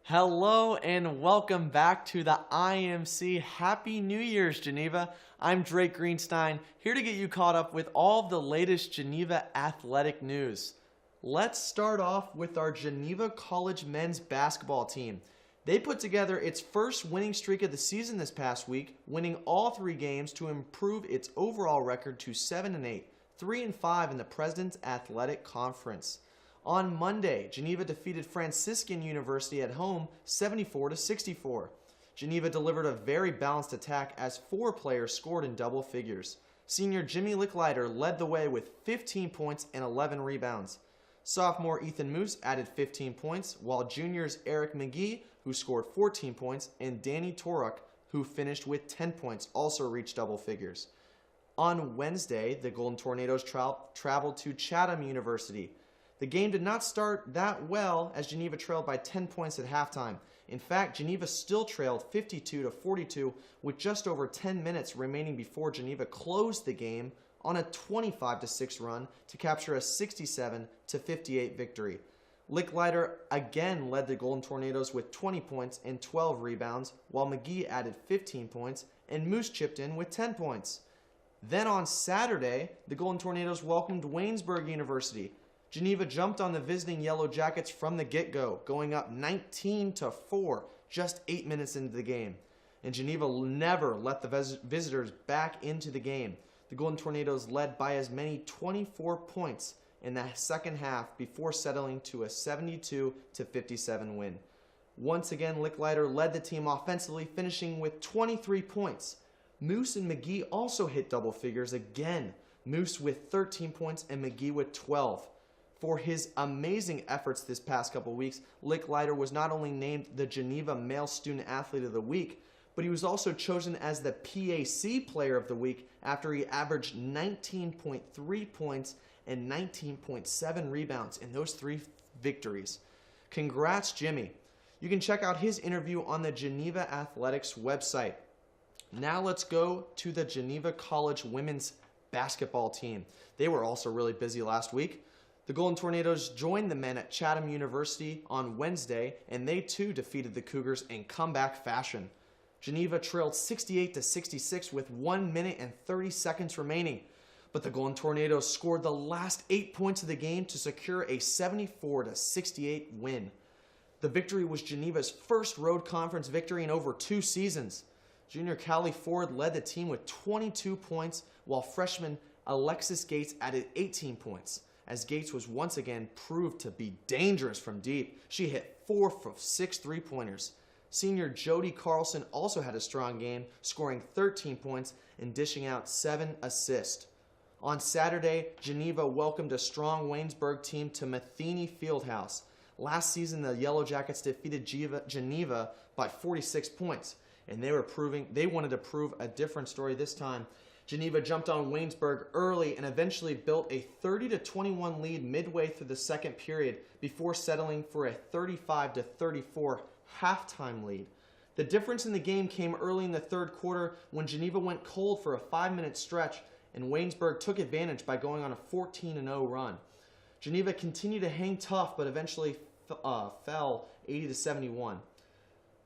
Hello and welcome back to the IMC. Happy New Year's, Geneva. I'm Drake Greenstein, here to get you caught up with all of the latest Geneva athletic news. Let's start off with our Geneva College men's basketball team. They put together its first winning streak of the season this past week, winning all three games to improve its overall record to 7-8, 3-5 in the President's Athletic Conference. On Monday, Geneva defeated Franciscan University at home 74-64. Geneva delivered a very balanced attack as four players scored in double figures. Senior Jimmy Licklider led the way with 15 points and 11 rebounds. Sophomore Ethan Moose added 15 points, while juniors Eric McGee, who scored 14 points, and Danny Toruk, who finished with 10 points, also reached double figures. On Wednesday, the Golden Tornadoes traveled to Chatham University. The game did not start that well as Geneva trailed by 10 points at halftime. In fact, Geneva still trailed 52-42 with just over 10 minutes remaining before Geneva closed the game on a 25-6 run to capture a 67-58 victory. Licklider again led the Golden Tornadoes with 20 points and 12 rebounds, while McGee added 15 points and Moose chipped in with 10 points. Then on Saturday, the Golden Tornadoes welcomed Waynesburg University. Geneva jumped on the visiting Yellow Jackets from the get-go, going up 19-4 just 8 minutes into the game. And Geneva never let the visitors back into the game. The Golden Tornadoes led by as many 24 points in the second half before settling to a 72-57 win. Once again, Licklider led the team offensively, finishing with 23 points. Moose and McGee also hit double figures again, Moose with 13 points and McGee with 12. For his amazing efforts this past couple weeks, Licklider was not only named the Geneva Male Student Athlete of the Week, but he was also chosen as the PAC Player of the Week after he averaged 19.3 points and 19.7 rebounds in those three victories. Congrats, Jimmy. You can check out his interview on the Geneva Athletics website. Now let's go to the Geneva College women's basketball team. They were also really busy last week. The Golden Tornadoes joined the men at Chatham University on Wednesday, and they too defeated the Cougars in comeback fashion. Geneva trailed 68-66 with 1 minute and 30 seconds remaining, but the Golden Tornadoes scored the last 8 points of the game to secure a 74-68 win. The victory was Geneva's first road conference victory in over 2 seasons. Junior Callie Ford led the team with 22 points, while freshman Alexis Gates added 18 points. As Gates was once again proved to be dangerous from deep, she hit 4 of 6 three-pointers. Senior Jody Carlson also had a strong game, scoring 13 points and dishing out 7 assists. On Saturday, Geneva welcomed a strong Waynesburg team to Matheny Fieldhouse. Last season, the Yellow Jackets defeated Geneva by 46 points, and they wanted to prove a different story this time. Geneva jumped on Waynesburg early and eventually built a 30-21 lead midway through the second period before settling for a 35-34 halftime lead. The difference in the game came early in the third quarter when Geneva went cold for a 5-minute stretch and Waynesburg took advantage by going on a 14-0 run. Geneva continued to hang tough but eventually fell 80-71.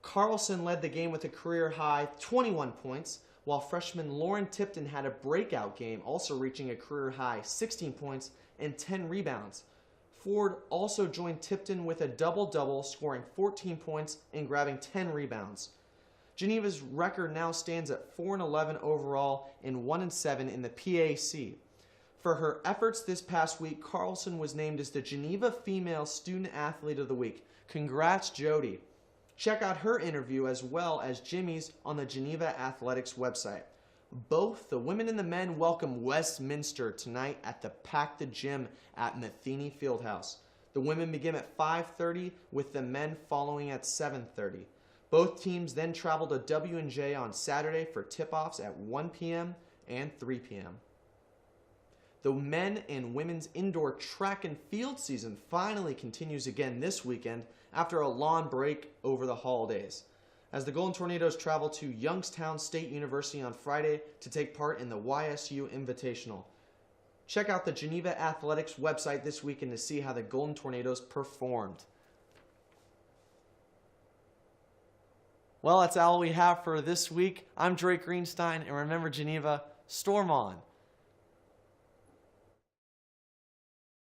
Carlson led the game with a career-high 21 points, while freshman Lauren Tipton had a breakout game, also reaching a career-high 16 points and 10 rebounds. Ford also joined Tipton with a double-double, scoring 14 points and grabbing 10 rebounds. Geneva's record now stands at 4-11 overall and 1-7 in the PAC. For her efforts this past week, Carlson was named as the Geneva Female Student Athlete of the Week. Congrats, Jody. Check out her interview as well as Jimmy's on the Geneva Athletics website. Both the women and the men welcome Westminster tonight at the Pack the Gym at Matheny Fieldhouse. The women begin at 5:30 with the men following at 7:30. Both teams then travel to W&J on Saturday for tip-offs at 1 p.m. and 3 p.m. The men and women's indoor track and field season finally continues again this weekend after a long break over the holidays, as the Golden Tornadoes travel to Youngstown State University on Friday to take part in the YSU Invitational. Check out the Geneva Athletics website this weekend to see how the Golden Tornadoes performed. Well, that's all we have for this week. I'm Drake Greenstein, and remember, Geneva, storm on.